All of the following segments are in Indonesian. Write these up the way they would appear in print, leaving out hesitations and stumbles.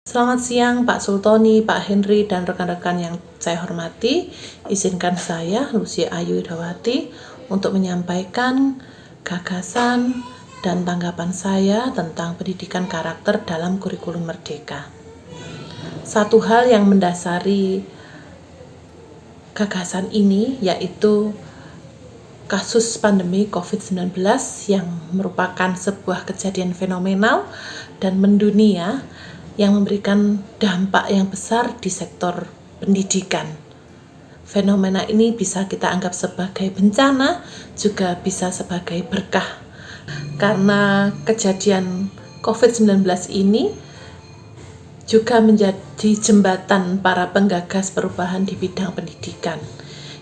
Selamat siang Pak Sultoni, Pak Henry, dan rekan-rekan yang saya hormati. Izinkan saya, Lucy Ayu Idawati, untuk menyampaikan gagasan dan tanggapan saya tentang pendidikan karakter dalam kurikulum Merdeka. Satu hal yang mendasari gagasan ini yaitu kasus pandemi COVID-19 yang merupakan sebuah kejadian fenomenal dan mendunia yang memberikan dampak yang besar di sektor pendidikan. Fenomena ini bisa kita anggap sebagai bencana, juga bisa sebagai berkah. Karena kejadian COVID-19 ini juga menjadi jembatan para penggagas perubahan di bidang pendidikan.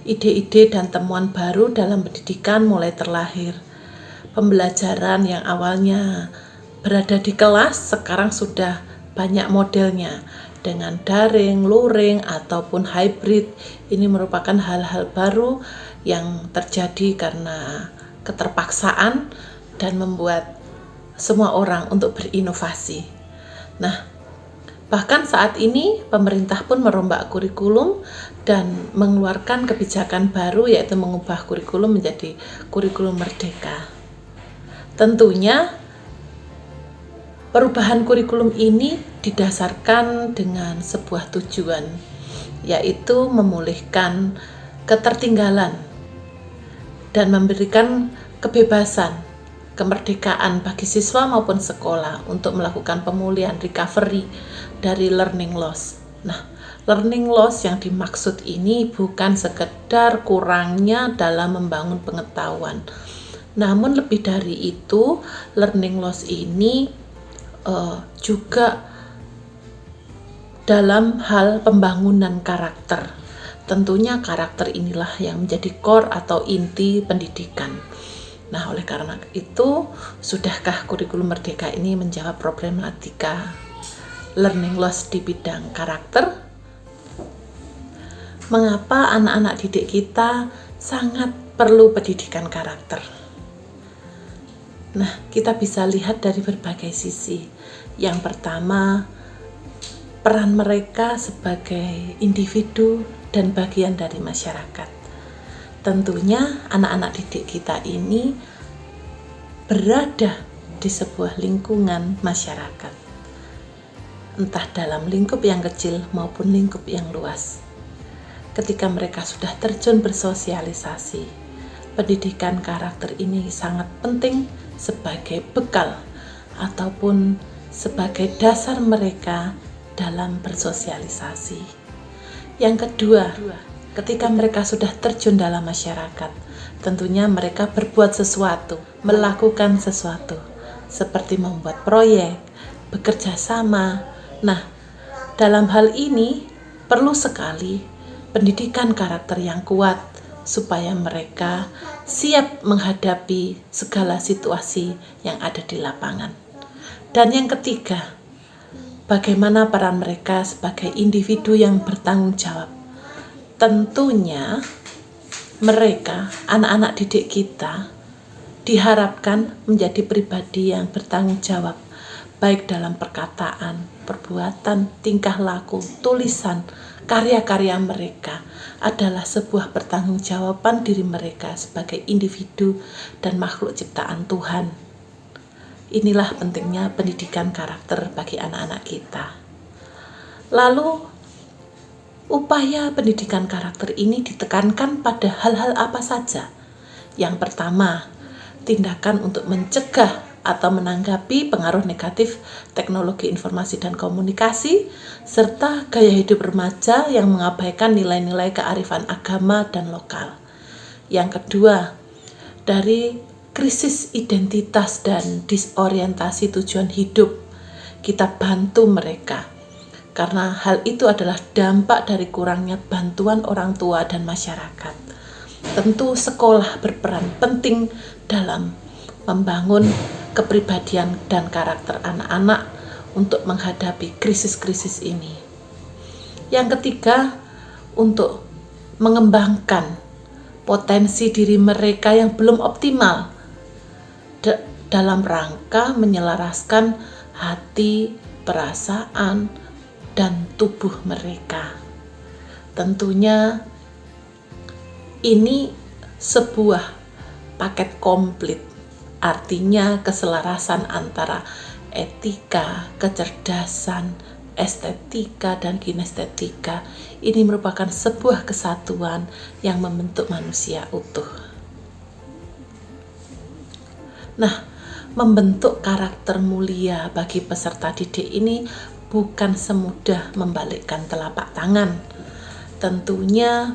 Ide-ide dan temuan baru dalam pendidikan mulai terlahir. Pembelajaran yang awalnya berada di kelas sekarang sudah banyak modelnya, dengan daring, luring, ataupun hybrid. Ini merupakan hal-hal baru yang terjadi karena keterpaksaan dan membuat semua orang untuk berinovasi. Nah, bahkan saat ini pemerintah pun merombak kurikulum dan mengeluarkan kebijakan baru, yaitu mengubah kurikulum menjadi kurikulum merdeka. Tentunya perubahan kurikulum ini didasarkan dengan sebuah tujuan, yaitu memulihkan ketertinggalan dan memberikan kebebasan, kemerdekaan bagi siswa maupun sekolah untuk melakukan pemulihan recovery dari learning loss. Nah, learning loss yang dimaksud ini bukan sekedar kurangnya dalam membangun pengetahuan, namun lebih dari itu, learning loss ini juga dalam hal pembangunan karakter. Tentunya karakter inilah yang menjadi core atau inti pendidikan. Nah, oleh karena itu, sudahkah kurikulum merdeka ini menjawab problematika learning loss di bidang karakter? Mengapa anak-anak didik kita sangat perlu pendidikan karakter? Nah, kita bisa lihat dari berbagai sisi. Yang pertama, peran mereka sebagai individu dan bagian dari masyarakat. Tentunya anak-anak didik kita ini berada di sebuah lingkungan masyarakat, entah dalam lingkup yang kecil maupun lingkup yang luas. Ketika mereka sudah terjun bersosialisasi, pendidikan karakter ini sangat penting sebagai bekal ataupun sebagai dasar mereka dalam bersosialisasi. Yang kedua, ketika mereka sudah terjun dalam masyarakat, tentunya mereka berbuat sesuatu, melakukan sesuatu, seperti membuat proyek, bekerja sama. Nah, dalam hal ini perlu sekali pendidikan karakter yang kuat supaya mereka siap menghadapi segala situasi yang ada di lapangan. Dan yang ketiga, bagaimana peran mereka sebagai individu yang bertanggung jawab. Tentunya mereka, anak-anak didik kita, diharapkan menjadi pribadi yang bertanggung jawab, baik dalam perkataan, perbuatan, tingkah laku, tulisan, karya-karya mereka adalah sebuah pertanggungjawaban diri mereka sebagai individu dan makhluk ciptaan Tuhan. Inilah pentingnya pendidikan karakter bagi anak-anak kita. Lalu, upaya pendidikan karakter ini ditekankan pada hal-hal apa saja? Yang pertama, tindakan untuk mencegah atau menanggapi pengaruh negatif teknologi informasi dan komunikasi, serta gaya hidup remaja yang mengabaikan nilai-nilai kearifan agama dan lokal. Yang kedua, dari krisis identitas dan disorientasi tujuan hidup, kita bantu mereka, karena hal itu adalah dampak dari kurangnya bantuan orang tua dan masyarakat. Tentu sekolah berperan penting dalam membangun kepribadian dan karakter anak-anak untuk menghadapi krisis-krisis ini. Yang ketiga, untuk mengembangkan potensi diri mereka yang belum optimal dalam rangka menyelaraskan hati, perasaan, dan tubuh mereka. Tentunya ini sebuah paket komplit, artinya keselarasan antara etika, kecerdasan, estetika, dan kinestetika. Ini merupakan sebuah kesatuan yang membentuk manusia utuh. Nah, membentuk karakter mulia bagi peserta didik ini bukan semudah membalikkan telapak tangan. Tentunya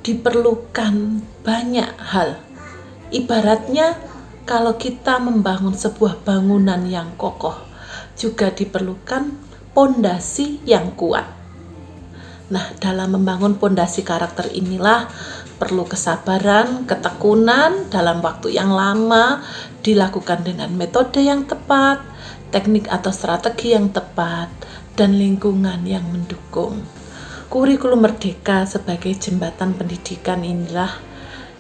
diperlukan banyak hal. Ibaratnya kalau kita membangun sebuah bangunan yang kokoh, juga diperlukan pondasi yang kuat. Nah, dalam membangun pondasi karakter inilah perlu kesabaran, ketekunan dalam waktu yang lama, dilakukan dengan metode yang tepat, teknik atau strategi yang tepat, dan lingkungan yang mendukung. Kurikulum Merdeka sebagai jembatan pendidikan inilah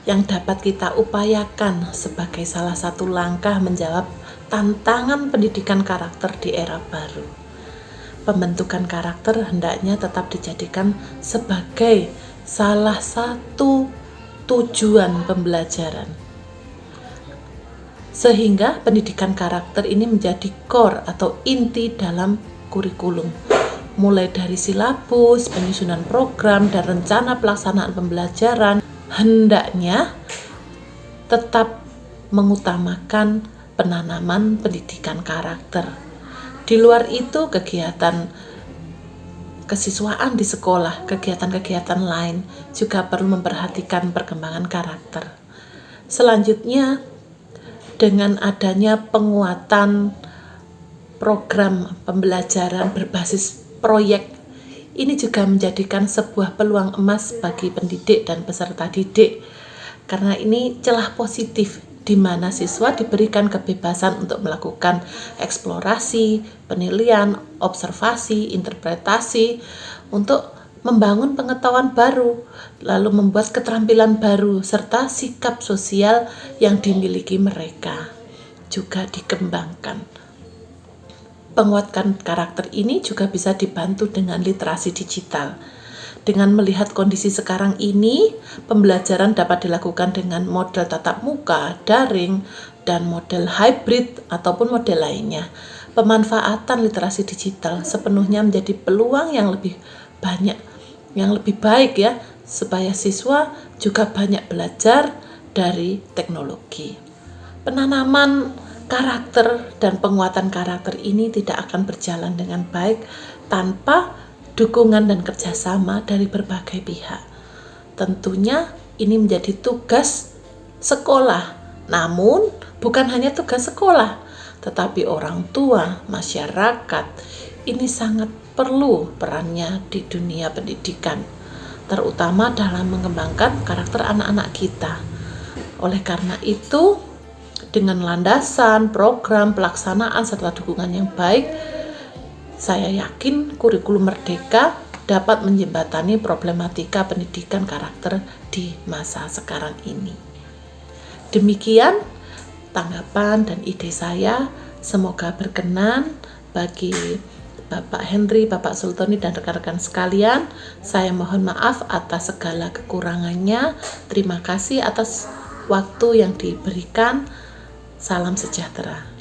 yang dapat kita upayakan sebagai salah satu langkah menjawab tantangan pendidikan karakter di era baru. Pembentukan karakter hendaknya tetap dijadikan sebagai salah satu tujuan pembelajaran, sehingga pendidikan karakter ini menjadi core atau inti dalam kurikulum, mulai dari silabus, penyusunan program, dan rencana pelaksanaan pembelajaran hendaknya tetap mengutamakan penanaman pendidikan karakter. Di luar itu, kegiatan kesiswaan di sekolah, kegiatan-kegiatan lain juga perlu memperhatikan perkembangan karakter. Selanjutnya, dengan adanya penguatan program pembelajaran berbasis proyek, ini juga menjadikan sebuah peluang emas bagi pendidik dan peserta didik, karena ini celah positif di mana siswa diberikan kebebasan untuk melakukan eksplorasi, penilaian, observasi, interpretasi untuk membangun pengetahuan baru, lalu membuat keterampilan baru, serta sikap sosial yang dimiliki mereka juga dikembangkan. Penguatan karakter ini juga bisa dibantu dengan literasi digital. Dengan melihat kondisi sekarang ini, pembelajaran dapat dilakukan dengan model tatap muka, daring, dan model hybrid ataupun model lainnya. Pemanfaatan literasi digital sepenuhnya menjadi peluang yang lebih banyak, yang lebih baik ya, supaya siswa juga banyak belajar dari teknologi. Penanaman karakter dan penguatan karakter ini tidak akan berjalan dengan baik tanpa dukungan dan kerjasama dari berbagai pihak. Tentunya ini menjadi tugas sekolah, namun bukan hanya tugas sekolah, tetapi orang tua, masyarakat, ini sangat perlu perannya di dunia pendidikan, terutama dalam mengembangkan karakter anak-anak kita. Oleh karena itu, dengan landasan, program, pelaksanaan, serta dukungan yang baik, saya yakin kurikulum Merdeka dapat menjembatani problematika pendidikan karakter di masa sekarang ini. Demikian tanggapan dan ide saya, semoga berkenan bagi Bapak Henry, Bapak Sultoni, dan rekan-rekan sekalian. Saya mohon maaf atas segala kekurangannya. Terima kasih atas waktu yang diberikan. Salam sejahtera.